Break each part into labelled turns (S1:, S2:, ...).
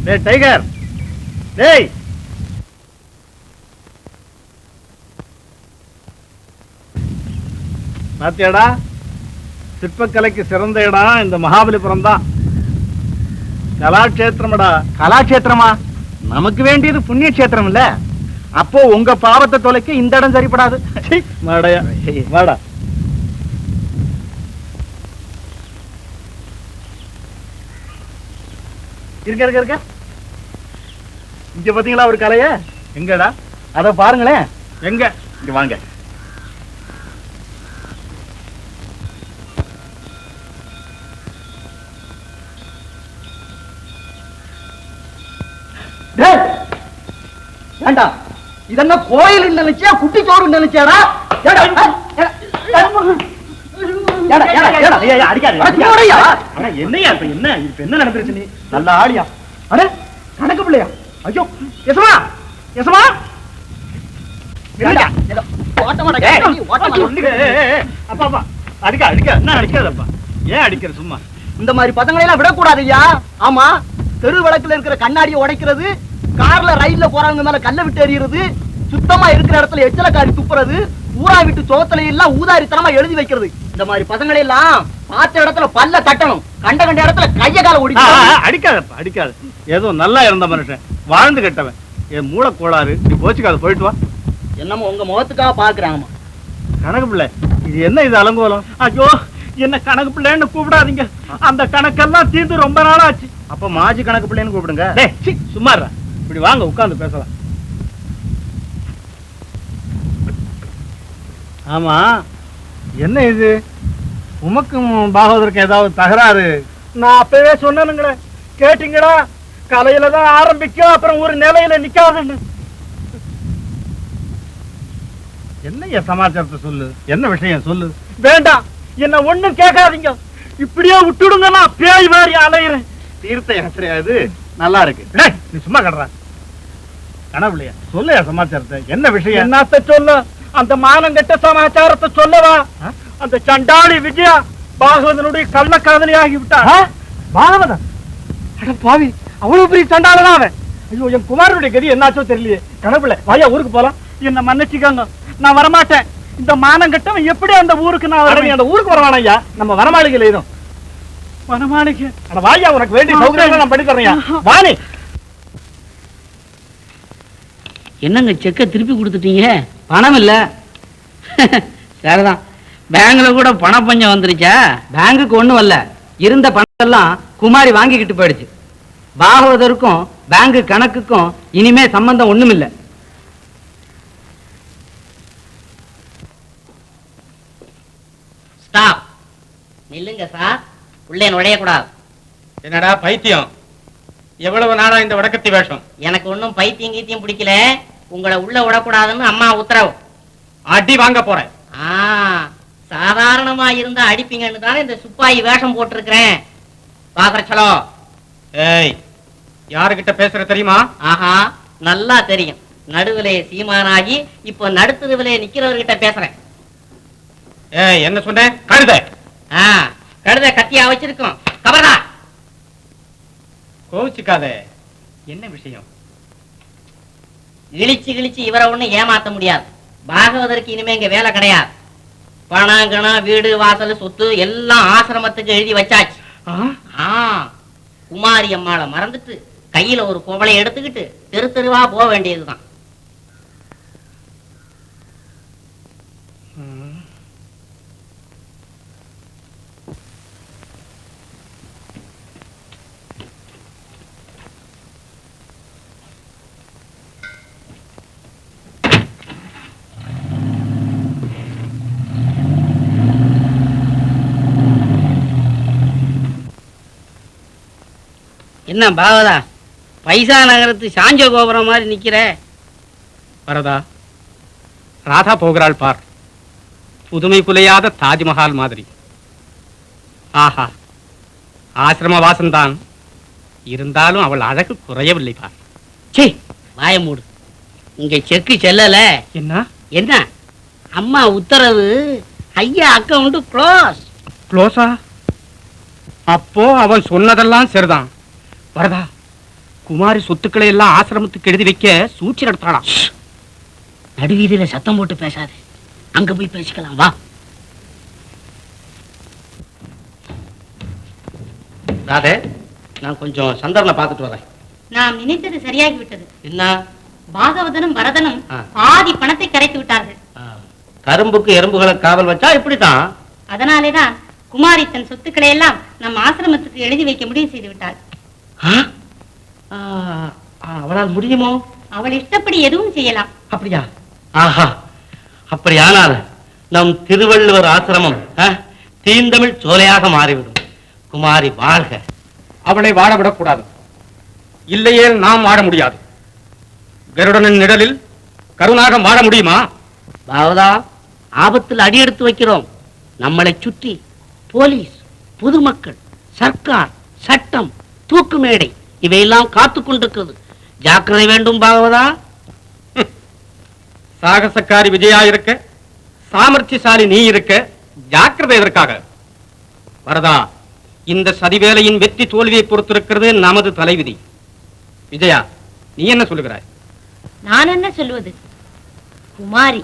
S1: டேய் டைகர், டேய் பாத்தியாடா, சிற்பக்கலைக்கு சிறந்த இடம் இந்த மகாபலிபுரம் தான். கலாட்சேத்திரமடா.
S2: கலாட்சேத்திரமா? நமக்கு வேண்டியது புண்ணிய கஷேத்திரம் இல்ல. அப்போ உங்க பாவத்தை தொலைக்க இந்த இடம் சரிப்படாது.
S1: மாடையா வாடா.
S2: இருக்க இருக்க இருக்க. இங்க பாத்தீங்களா ஒரு கலைய?
S1: எங்கடா?
S2: அத பாருங்களேன்.
S1: எங்க?
S2: இங்க வாங்க. ஏண்டா இதென்ன கோயில் நினைச்சியா குட்டி சோறு நினைச்சாடா? என்னையா இப்ப என்ன என்ன நடந்துருச்சு? நீ நல்ல ஆடியா? அட கணக்கு பிள்ளையா? ஐயோ எசமா எசமா
S1: அப்பா அடிக்க அடிக்க என்ன அடிக்காதப்பா. ஏன் அடிக்கிற? சும்மா
S2: இந்த மாதிரி பதங்களை எல்லாம் விடக்கூடாது ஐயா. ஆமா, தெரு விளக்குல இருக்கிற கண்ணாடியை உடைக்கிறது, கார்ல ரயில்ல போறவங்க மேல கல்ல விட்டு எறிகிறது, சுத்தமா இருக்கிற இடத்துல எச்சலக்காரி துப்புறது, ஊரா விட்டு சோத்தலை எல்லாம் ஊதாரித்தனமா எழுதி வைக்கிறது, இந்த மாதிரி பதங்களை எல்லாம் பார்த்த இடத்துல பல்ல தட்டணும், கண்ட கண்ட இடத்துல கைய கால ஓடி.
S1: அடிக்காதப்பா அடிக்காது. ஏதோ நல்லா இருந்த மனுஷன், வாழ்ந்து கெட்டவன், என் மூளை கோளாறு. நீ போச்சுக்காத, போயிட்டு வா.
S2: என்னமோ உங்க முகத்துக்காக பாக்குறாங்கம்மா.
S1: கணக்கு பிள்ளை, இது என்ன இது அலங்கோலம்?
S2: ஐயோ, என்ன கணக்கு பிள்ளைன்னு கூப்பிடாதீங்க. அந்த கணக்கெல்லாம் தீர்ந்து ரொம்ப நாளா ஆச்சு.
S1: அப்ப மாஜி கணக்கு பிள்ளைன்னு கூப்பிடுங்க.
S2: சும்மா
S1: இப்படி வாங்க, உட்கார்ந்து பேசலாம். ஆமா, என்ன இது? உமக்கும் பாகவதற்கு ஏதாவது தகராறு?
S2: நான் அப்பவே சொன்னேனுங்களே, கேட்டீங்களா? கலையில தான் ஆரம்பிக்கும், அப்புறம் ஒரு நிலையில நிக்காதுன்னு.
S1: என்ன சமாச்சாரத்தை சொல்லு, என்ன விஷயம் சொல்லு.
S2: வேண்டாம், என்ன ஒண்ணும் கேட்காதீங்க. இப்படியே விட்டுடுங்க, நான் பேய் மாதிரி அலையிறேன்.
S1: தீர்த்த யாத்திரையா இது? நல்லா இருக்கு. நீ சும்மா கடறா. கனவுலையா சொல்லையா சமாச்சாரத்தை? என்ன விஷயம்?
S2: என்னத்த சொல்ல? அந்த மானங்கெட்ட சமாச்சாரத்தை சொல்லவா? அந்த சண்டாளி விஜயா பாகவதனுடைய கள்ள காதலி ஆகிவிட்டா.
S1: பாகவதன்?
S2: பாவி, அவ்வளவு பெரிய சண்டாளதான் அவன். ஐயோ, என் குமாரனுடைய கதி என்னாச்சோ தெரியலையே. கனவுல வாயா ஊருக்கு போலாம். என்ன மன்னிச்சுக்காங்க, நான் வரமாட்டேன். இந்த மானங்கட்டவன் எப்படி அந்த ஊருக்கு நான் வரேன்? அந்த ஊருக்கு வரவான ஐயா, நம்ம வரமாளிகையில் எதுவும் வரமாளிகை. வாயா, உனக்கு வேண்டிய சௌகரியங்களை நான் பண்ணி தரேன். வாணி,
S3: என்னங்க செக்கை திருப்பி கொடுத்துட்டீங்க? பணம் இல்ல. சரிதான், பேங்க்ல கூட பண பஞ்சம் வந்துருச்சா? பேங்குக்கு ஒண்ணும் வரல, இருந்த பணத்தெல்லாம் குமாரி வாங்கிக்கிட்டு போயிடுச்சு. பாகவதற்கும் பேங்க் கணக்குக்கும் இனிமே சம்பந்தம் ஒண்ணும் இல்ல. ஸ்டாப். நில்லுங்க சார், உள்ளே நுழையக்கூடாது.
S4: என்னடா பைத்தியம்? எவ்வளவு நாளா இந்த வடக்கத்தி வேஷம்?
S3: எனக்கு ஒன்னும் பைத்தியம் கீத்தியம் பிடிக்கல. உங்களை உள்ள விடக்கூடாதுன்னு அம்மா உத்தரவு.
S4: அடி வாங்க போறேன்.
S3: சாதாரணமா இருந்தா அடிப்பீங்கன்னு தானே இந்த சுப்பாயி வேஷம் போட்டிருக்கிறேன். பாக்குறச்சலோ.
S4: ஏய், யாருகிட்ட பேசுற தெரியுமா?
S3: ஆஹா, நல்லா தெரியும். நடுவிலே சீமானாகி இப்ப நடுத்தருவிலே நிக்கிறவர்கிட்ட பேசுறேன்.
S4: ஏய், என்ன சொன்ன? கழுத.
S3: கழுத கத்தியா வச்சிருக்கோம். கபரா,
S4: கோவிச்சுக்காத. என்ன விஷயம்?
S3: இழிச்சு இழிச்சு இவரை ஒண்ணு ஏமாத்த முடியாது. பாகவதற்கு இனிமே இங்க வேலை கிடையாது. பணம் கணம் வீடு வாசல் சொத்து எல்லாம் ஆசிரமத்துக்கு எழுதி வச்சாச்சு. குமாரி அம்மாளை மறந்துட்டு கையில ஒரு குவளை எடுத்துக்கிட்டு தெரு தெருவா போக வேண்டியதுதான். என்ன பாவதா, பைசா நகரத்து சாஞ்ச கோபுரம் மாதிரி நிக்கிற?
S4: வரதா, ராதா போகிறாள் பார். புதுமை புலையாத தாஜ்மஹால் மாதிரி. ஆஹா, ஆசிரம வாசம்தான், இருந்தாலும் அவள் அழகு குறையவில்லை பார்.
S3: சே, வாய மூடு. இங்க செக்கு செல்லல.
S4: என்ன
S3: என்ன? அம்மா உத்தரவு, ஐயா அக்கவுண்ட் க்ளோஸ்.
S4: க்ளோஸா? அப்போ அவன் சொன்னதெல்லாம் சரிதான். வரதா, குமாரி சொத்துக்களை எல்லாம் ஆசிரமத்துக்கு எழுதி வைக்க சூழ்ச்சி நடத்தாளாம்.
S3: நடுவீதியில சத்தம் போட்டு பேசாது, அங்க போய் பேசிக்கலாம் வா.
S4: ராதே, நான் கொஞ்சம் சந்தர்ப்பம் பார்த்துட்டு வரேன்.
S5: நாம் நினைத்தது சரியாகி விட்டது.
S3: என்ன?
S5: பாகவதனும் பரதனும் பாதி பணத்தை கரைத்து விட்டார்கள்.
S4: கரும்புக்கு எறும்புகளை காவல் வச்சா இப்படித்தான்.
S5: அதனாலேதான் குமாரி தன் சொத்துக்களை எல்லாம் நம் ஆசிரமத்துக்கு எழுதி வைக்க முடிவு செய்து விட்டாள்.
S3: அவளால் முடியுமோ?
S5: அவள் இஷ்டப்படி எதுவும் செய்யலாம்.
S3: அப்படியா? ஆஹா, அப்படியானால் நம் திருவள்ளுவர் ஆசிரமம் தீந்தமிழ் சோலையாக மாறிவிடும். குமாரி வாழ்க.
S4: அவளை வாழ விடக்கூடாது, இல்லையே நாம் வாழ முடியாது. கருடனின் நிழலில் கருணாகம் வாழ முடியுமா?
S3: பாவதா, ஆபத்தில் அடி எடுத்து வைக்கிறோம். நம்மளை சுற்றி போலீஸ், பொதுமக்கள், சர்க்கார், சட்டம், தூக்கு மேடை இவையெல்லாம் காத்து கொண்டிருக்கிறது. ஜாக்கிரதை வேண்டும் பாகவதா.
S4: சாகசக்காரி விஜயா இருக்க, சாமர்த்தியசாலி நீ இருக்க, ஜாக்கிரதை எதற்காக? வரதா, இந்த சதிவேலையின் வெற்றி தோல்வியை பொறுத்திருக்கிறது நமது தலைவிதி. விஜயா, நீ என்ன சொல்லுகிறாய்?
S5: நான் என்ன சொல்வது? குமாரி,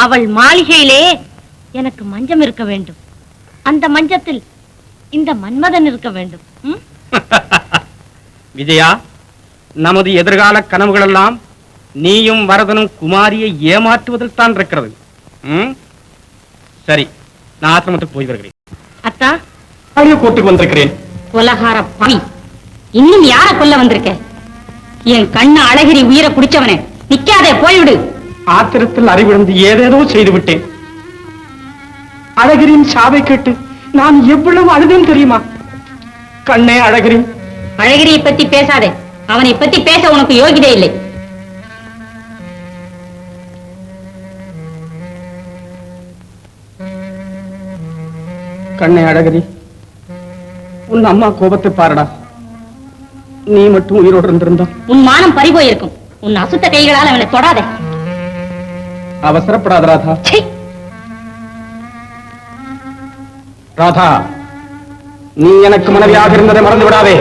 S5: அவள் மாளிகையிலே எனக்கு மஞ்சம் இருக்க வேண்டும். அந்த மஞ்சத்தில் இந்த மன்மதன் இருக்க வேண்டும்.
S4: விஜயா, நமது எதிர்கால கனவுகள் எல்லாம் நீயும் வரதனும் குமாரியை ஏமாற்றுவதில் தான் இருக்கிறது. சரி, நான் ஆசிரமத்துக்கு போய் வருகிறேன்.
S5: அத்தா,
S4: கோர்ட்டுக்கு வந்திருக்கிறேன்.
S5: கொலகார பாவி, இன்னும் யார கொல்ல வந்திருக்க? என் கண்ணு அழகிரி உயிரை குடிச்சவனே, நிக்காதே, போய்விடு.
S4: ஆத்திரத்தில் அறிவிழந்து ஏதேதோ செய்து விட்டேன். அழகிரின் சாவை கேட்டு நான் எவ்வளவு அழுதேன் தெரியுமா? கண்ணே அழகிரி.
S5: அழகிரியை பத்தி பேசாதே, அவனை பத்தி பேச உனக்கு யோகிதே இல்லை.
S4: கண்ணே அழகிரி, உன் அம்மா கோபத்தை பாருடா. நீ மட்டும் உயிரோடு இருந்திருந்தா
S5: உன் மானம் பறிபோயிருக்கும். உன் அசுத்த கைகளால் அவனை தொடாதே.
S4: அவசரப்படாத ராதா. ராதா, நீ எனக்கு மனைவியாக இருந்ததை மறந்து விடாதே.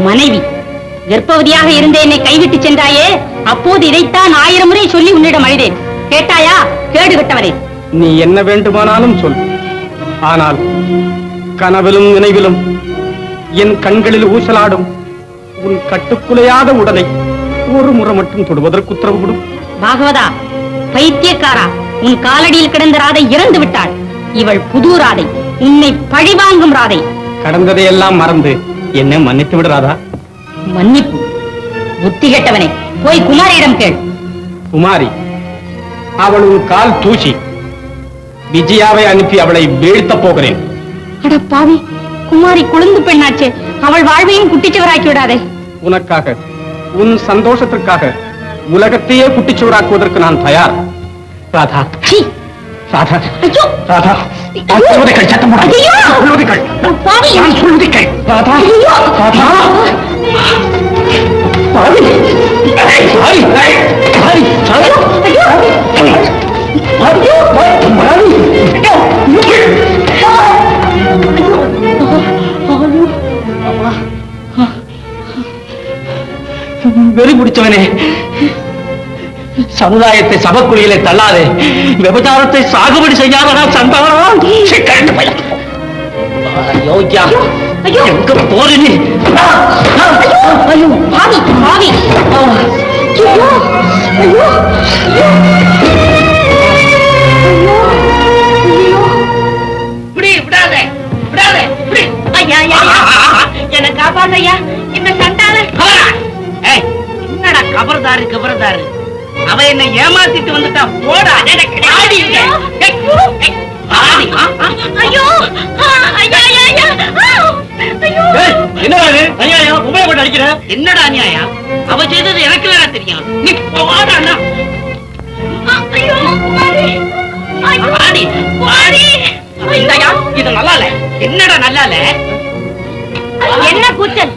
S5: மனைவி? கர்ப்பவதியாக இருந்த என்னை கைவிட்டு சென்றாயே, அப்போது இதைத்தான் 1000 முறை சொல்லி உன்னிடம் அழுதேன். கேட்டாயா? கேடு கட்டவரே.
S4: நீ என்ன வேண்டுமானாலும் சொல், ஆனால் கனவிலும் நினைவிலும் என் கண்களில் ஊசலாடும் உன் கட்டுக்குலையாத உடலை ஒரு முறை மட்டும் தொடுவதற்கு உத்தரவு கொடு.
S5: பாகவதா, பைத்தியக்காரா, உன் காலடியில் கிடந்த ராதை இறந்து விட்டாள். இவள் புது ராதை, உன்னை பழிவாங்கும் ராதை.
S4: கடந்ததையெல்லாம் மறந்து என்னை மன்னித்து விடுறாதா?
S5: மன்னிப்பு? புத்தி கெட்டவனே, போய் குமாரியிடம் கேள்.
S4: குமாரி, அவள் உன் கால் தூசி. விஜயாவை அனுப்பி அவளை வீழ்த்த போகிறேன்.
S5: அட பாவி, குமாரி குழந்தை பெண்ணாச்சே, அவள் வாழ்வையும் குட்டிச்சுவராக்கி விடாதே.
S4: உனக்காக, உன் சந்தோஷத்திற்காக உலகத்தையே குட்டிச்சுவராக்குவதற்கு நான் தயார். ராதா, ராதா, ராதா, சத்தம் போடாதே. ராதா, ராதா, வெறி பிடிச்சவனே, சமுதாயத்தை சபக்குழியிலே தள்ளாதே. விபச்சாரத்தை சாகுபடி செய்யாதடா சண்டாளா. யோகியா, எங்க போறீ?
S5: பாவி, பாவி. என்ன காப்பாத்தையா, இந்த சண்டாள.
S3: என்னடா கபர்தாரு கபர்தாரு, அவ என்ன ஏமாத்திட்டு வந்துட்டா. போடா. என்னடா நியாயம்? அவ செய்தது எனக்கு வேற தெரியும். நீ போடா. இது நல்லா இல்ல. என்னடா நல்லா இல்ல?
S5: என்ன கூச்சல்?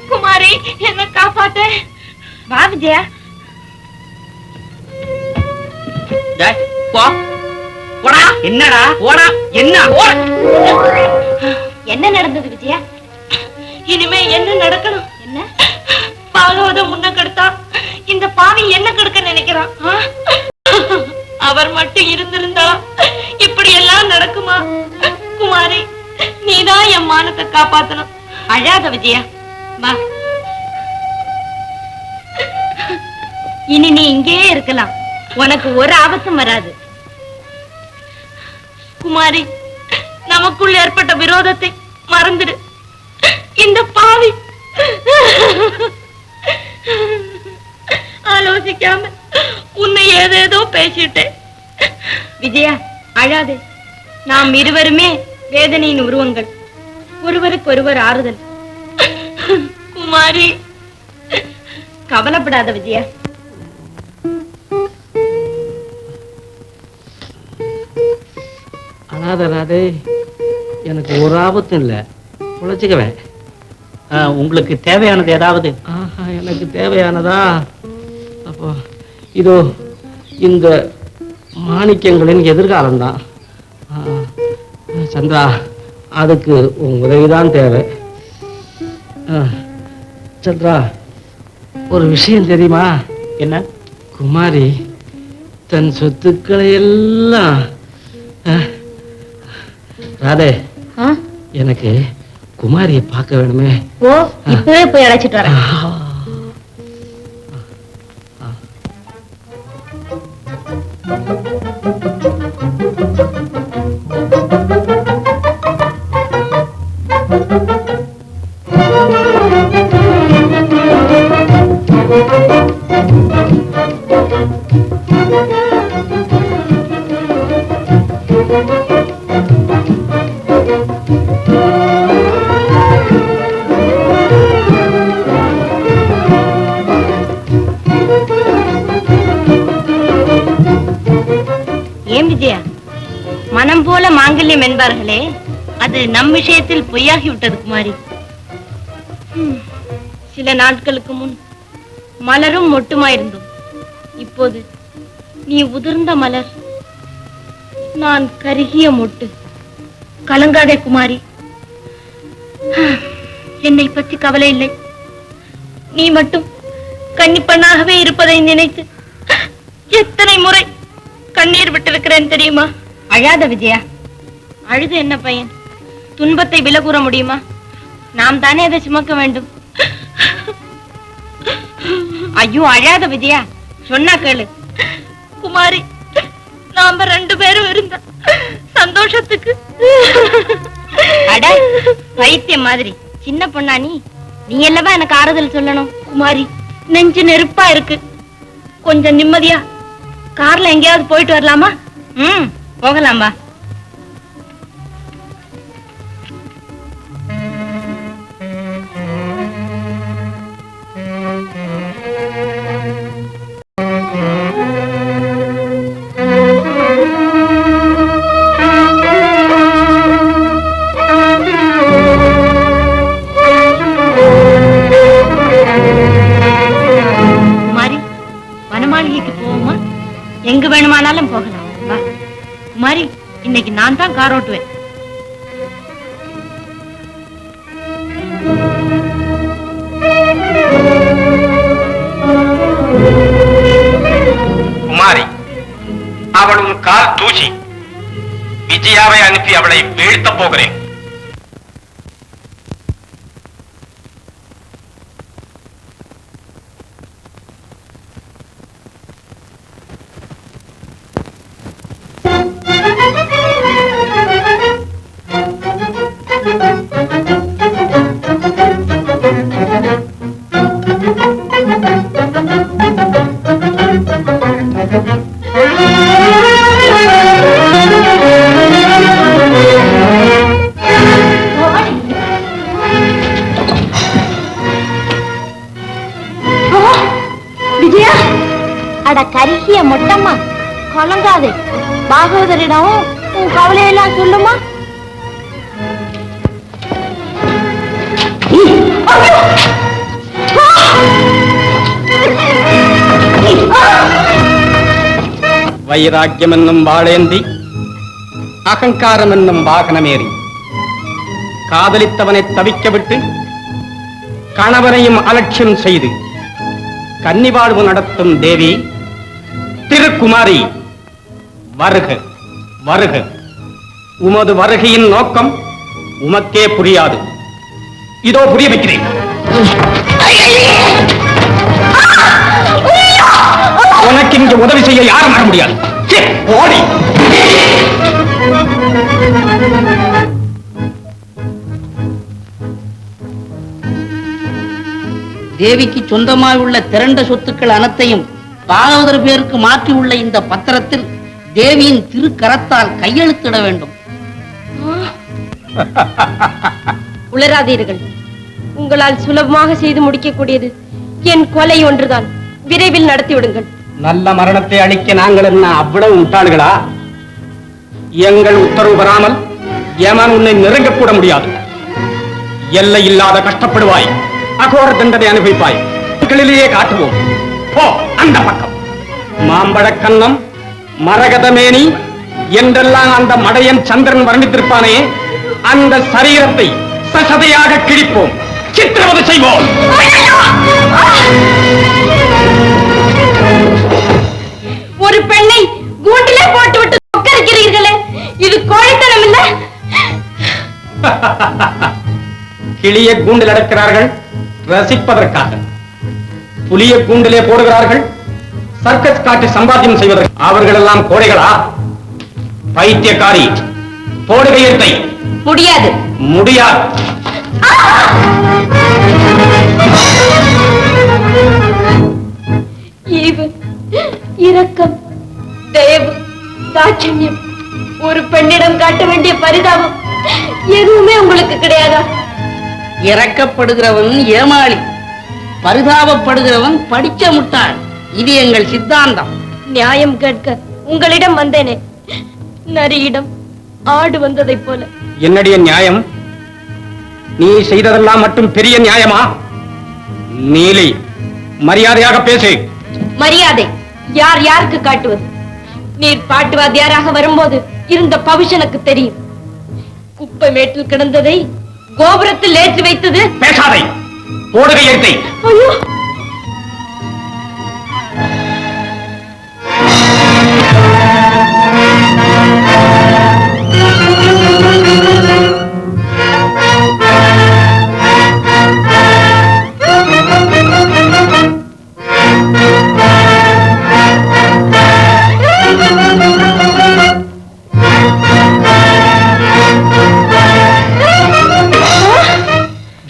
S5: குமாரி, என்ன காப்பாத்த. வா விஜயா.
S3: என்னடா ஓடா? என்ன
S5: என்ன நடந்தது விஜயா? இனிமே என்ன நடக்கணும்? என்ன பாகவதம் உன்னை கெடுத்தா இந்த பாவி என்ன கெடுக்க நினைக்கிறான். அவர் மட்டும் இருந்திருந்தா இப்படி எல்லாம் நடக்குமா? குமாரி, நீதான் என் மானத்தை காப்பாத்தணும். அழாத விஜயா, வா. இனி நீ இங்கேயே இருக்கலாம், உனக்கு ஒரு ஆபத்தும் வராது. குமாரி, நமக்குள் ஏற்பட்ட விரோதத்தை மறந்துடு. இந்த பாவி ஆலோசிக்காம உன்னை ஏதேதோ பேசிட்டேன். விஜயா, அழாதே. நாம் இருவருமே வேதனையின் உருவங்கள், ஒருவருக்கு ஒருவர் ஆறுதல். குமாரி, கவலைப்படாத விஜயா.
S3: அழாதே, எனக்கு ஒரு ஆபத்தும் இல்லை, உழைச்சிக்குவேன்.
S1: உங்களுக்கு தேவையானது ஏதாவது?
S3: எனக்கு தேவையானதா? அப்போ இதோ இந்த மாணிக்கங்களின் எதிர்காலம்தான். சந்திரா, அதுக்கு உன் உதவிதான் தேவை. சந்திரா, ஒரு விஷயம் தெரியுமா?
S1: என்ன?
S3: குமாரி தன் சொத்துக்களை எல்லாம் ராதே, எனக்கு குமாரியை பார்க்க வேணுமே.
S5: ஓ, இப்பவே போய் அழைச்சிட்டு வரேன். ஏன் விஜயா, மனம் போல மாங்கல்யம் என்பார்களே, அது நம் விஷயத்தில் பொய்யாகி விட்டது குமாரி. சில நாட்களுக்கு முன் மலரும் மொட்டுமாயிருந்தோம். இப்போது நீ உதிர்ந்த மலர், நான் கருகிய மொட்டு. கலங்காதே குமாரி, என்னை பற்றி கவலை இல்லை. நீ மட்டும் கன்னிப்பெண்ணாகவே இருப்பதை நினைத்து எத்தனை முறை கண்ணீர் விட்டிருக்கிறேன் தெரியுமா? அழாத விஜயா, அழுது என்ன பையன்? துன்பத்தை விலகூற முடியுமா? நாம் தானே அதை சுமக்க வேண்டும். ஐயோ, அழாத விஜயா, சொன்னா கேளு. குமாரி, நாம 2 பேரும் இருந்த சந்தோஷத்துக்கு. அட பைத்தியம் மாதிரி சின்ன பொண்ணா நீ? நீ அல்லவா எனக்கு ஆறுதல் சொல்லணும். குமாரி, நெஞ்சு நெருப்பா இருக்கு, கொஞ்சம் நிம்மதியா கார்ல எங்கேயாவது போயிட்டு வரலாமா? போகலாமா? குமாரி, வனமாளிகைக்கு போவோமா? எங்க வேணுமானாலும் போகலாம். வா குமாரி, இன்னைக்கு நான் தான் கார் ஓட்டுவேன்.
S4: குமாரி, அவள் உன் கால் தூசி. விஜயாவை அனுப்பி அவளை வீழ்த்த போகிறேன்.
S5: விஜயா, அட கருகிய மொட்டம்மா, கலங்காதே. பாகவதரிடம் உன் கவலையெல்லாம் சொல்லுமா.
S4: வைராக்கியம் என்னும் வாளேந்தி, அகங்காரம் என்னும் வாகனமேறி காதலித்தவனை தவிக்க விட்டு கணவனையும் அலட்சியம் செய்து கன்னிவாழ்வு நடத்தும் தேவி திருக்குமாரி, வருக வருக. உமது வருகையின் நோக்கம் உமக்கே புரியாது. இதோ புரிய வைக்கிறேன். உனக்கு இங்கு உதவி செய்ய யாரும் வர முடியாது. ஓடி.
S3: தேவிக்கு சொந்தமாக உள்ள திரண்ட சொத்துக்கள் அனைத்தையும் பாகவதர் பேருக்கு மாற்றி உள்ள இந்த பத்திரத்தில் தேவியின் திருக்கரத்தால் கையெழுத்திட வேண்டும்.
S5: உளராதீர்கள். உங்களால் சுலபமாக செய்து முடிக்கக்கூடியது என் கொலை ஒன்றுதான். விரைவில் நடத்திவிடுங்கள்.
S4: நல்ல மரணத்தை அளிக்க நாங்கள் என்ன அவ்வளவு முட்டாள்களா? எங்கள் உத்தரவு பெறாமல் யமன் உன்னை நெருங்கக்கூட முடியாது. எல்லை இல்லாத கஷ்டப்படுவாய், அகோர தண்டனை அனுபவிப்பாய். களிலேயே காட்டுவோம். போ அந்த பக்கம். மாம்பழக்கண்ணம், மரகதமேனி என்றெல்லாம் அந்த மடையன் சந்திரன் வர்ணித்திருப்பானே, அந்த சரீரத்தை சசதையாக கிழிப்போம், சித்திரவதை செய்வோம்.
S5: ஒரு பெண்ணை கூண்டிலே போட்டுவிட்டு கொக்கரிக்கிறீர்களே, இது கோழைத்தனம் இல்ல?
S4: கிளிய கூண்டில் அடைக்கிறார்கள் ரசிப்பதற்காக, புலிய கூண்டிலே போடுகிறார்கள் சர்க்கஸ் காட்டி சம்பாத்தியம் செய்வதற்கு. அவர்கள் எல்லாம் கோடைகளா? பைத்தியக்காரி, போடுகையத்தை.
S5: முடியாது.
S4: முடியாது.
S5: ஈவு, இரக்கம், தயவு, தாட்சண்யம், ஒரு பெண்ணிடம் காட்ட வேண்டிய பரிதாபம் எதுவுமே உங்களுக்கு கிடையாதா?
S3: இறக்கப்படுகிறவன் ஏமாளி, பரிதாபப்படுகிறவன் படிச்ச முட்டாள். இது எங்கள் சித்தாந்தம்.
S5: நியாயம் கேட்க உங்களிடம் வந்தேனே, நரியிடம் ஆடு வந்ததைப் போல.
S4: என்னுடைய நியாயம்? நீ செய்ததெல்லாம் மட்டும் பெரிய நியாயமா? நீலி, மரியாதையாக பேசு.
S5: மரியாதை யார் யாருக்கு காட்டுவது? நீர் பாட்டுவாதியாராக வரும்போது இருந்த பவிஷனுக்கு தெரியும். குப்பை மேட்டில் கிடந்ததை கோபுரத்தில் ஏற்றி வைத்தது.
S4: பேசாதே, போடுகையத்தை.
S5: ஐயோ,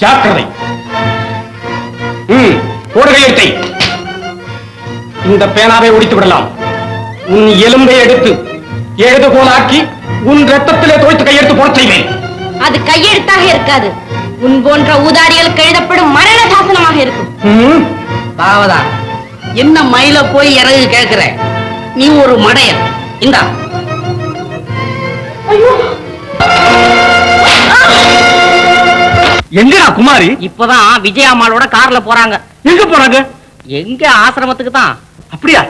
S4: ஜாக்கிரதை. போடுகையத்தை. இந்த பேனாவை ஒடித்து விடலாம். உன் எலும்பை எடுத்து எழுதுகோலாக்கி உன் ரத்தத்திலே தோய்த்து கையெழுத்து போட செய்வேன்.
S5: அது கையெழுத்தாக இருக்காது. உன் போன்ற ஊதாரிகளுக்கு எழுதப்படும் மரண சாசனமாக இருக்கும்.
S3: பாவதா, என்ன மயில போய் இறகு கேட்கிற? நீ ஒரு மடையன். இந்தா.
S1: எங்கடா குமாரி?
S3: இப்பதான் விஜயாம்மாளோட கார்ல போறாங்க.
S1: எங்க போறாங்க?
S3: எங்க ஆசிரமத்துக்கு தான்.
S1: அப்படியா?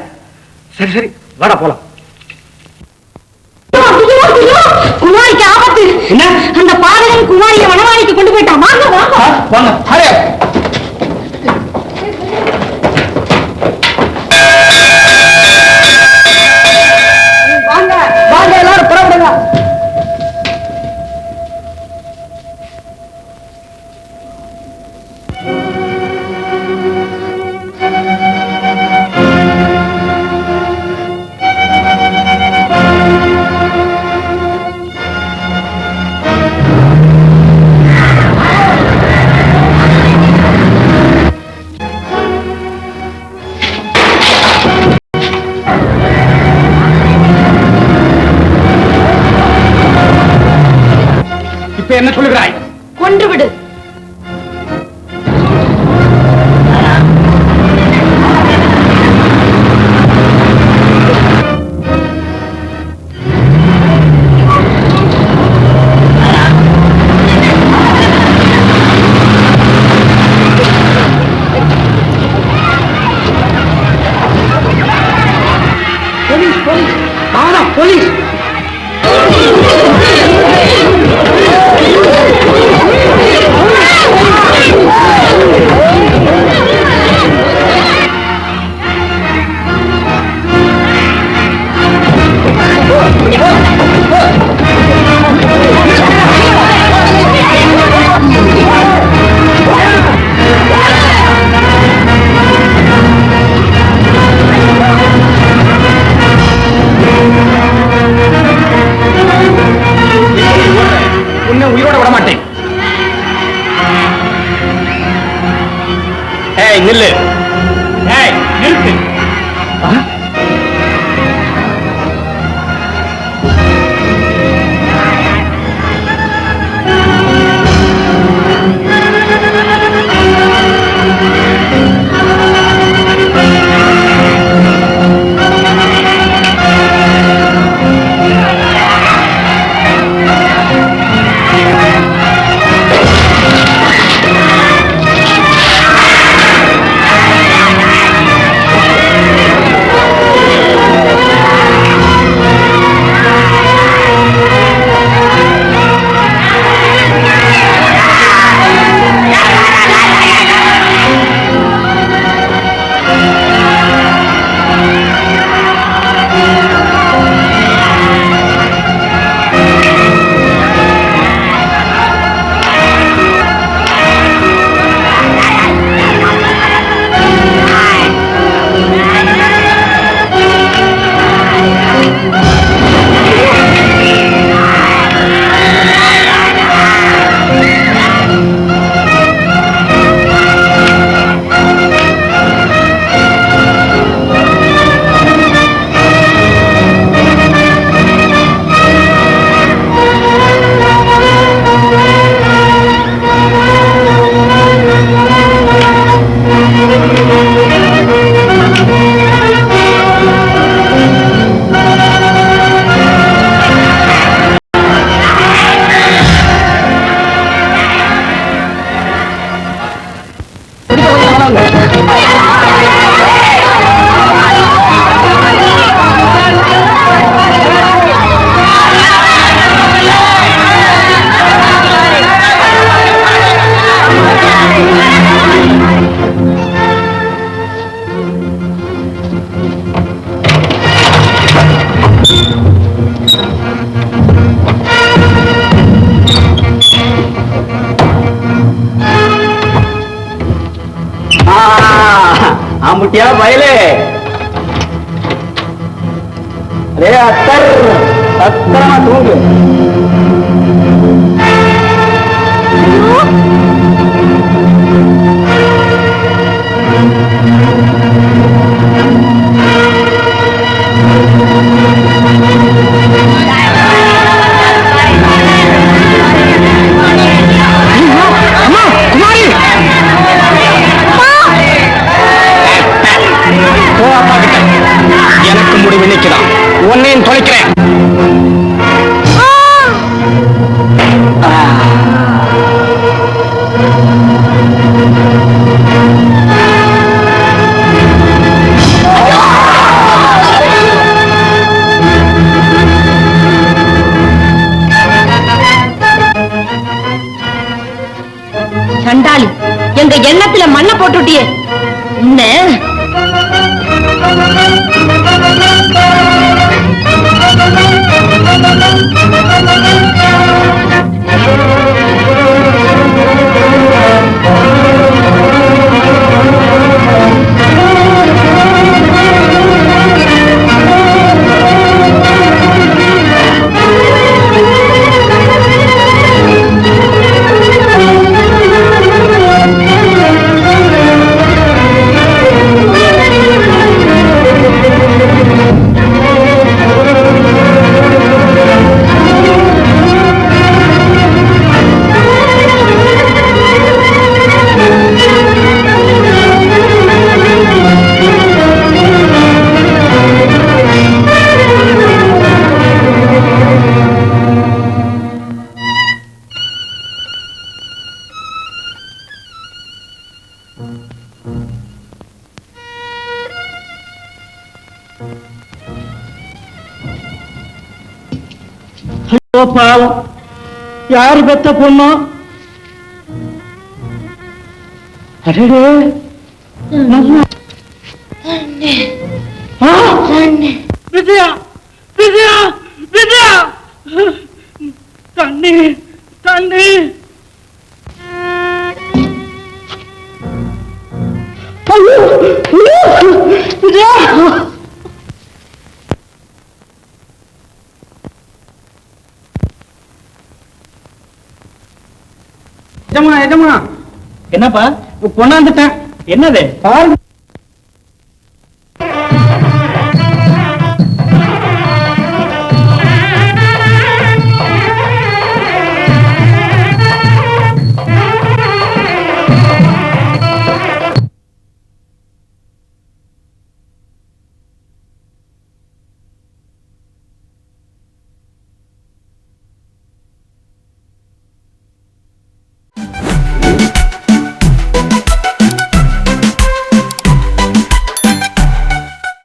S1: சரி சரி, வாடா போலாம்.
S5: குமாரிக்கு ஆபத்து.
S1: என்ன?
S5: அந்த பாதகன் குமாரியை வனவாடிக்கு கொண்டு போயிட்டான். வாங்க வாங்க.
S1: வாங்க. ஹரே.
S2: வாங்க வாங்க, எல்லாரும் புறப்படுங்க.
S4: இப்ப என்ன சொல்லுகிறாய்?
S5: கொன்று விடு.
S2: போலீஸ் போலீஸ், வாடா போலீஸ்.
S4: ஏய் நில்லு.
S1: ஏய் நிறுத்து.
S2: ஆம்புட்டியா பயலே ரே அத்தர் சத்திரமா தூங்கு.
S4: எனக்கு முடிவு நினைக்கிறான். உன்னையும் தொலைக்கிறேன்.
S5: சண்டாளி, எங்க எண்ணத்துல மண்ணை போட்டுட்டியே. என்ன
S2: பாவம், யாரு பெத்த பொண்ணோ? அடடே, விஜயா விஜயா விஜயா, தண்ணி தண்ணி. விஜயா, எஜமா என்னப்பா கொண்டாந்துட்டேன்.
S1: என்னது?
S3: பாருங்க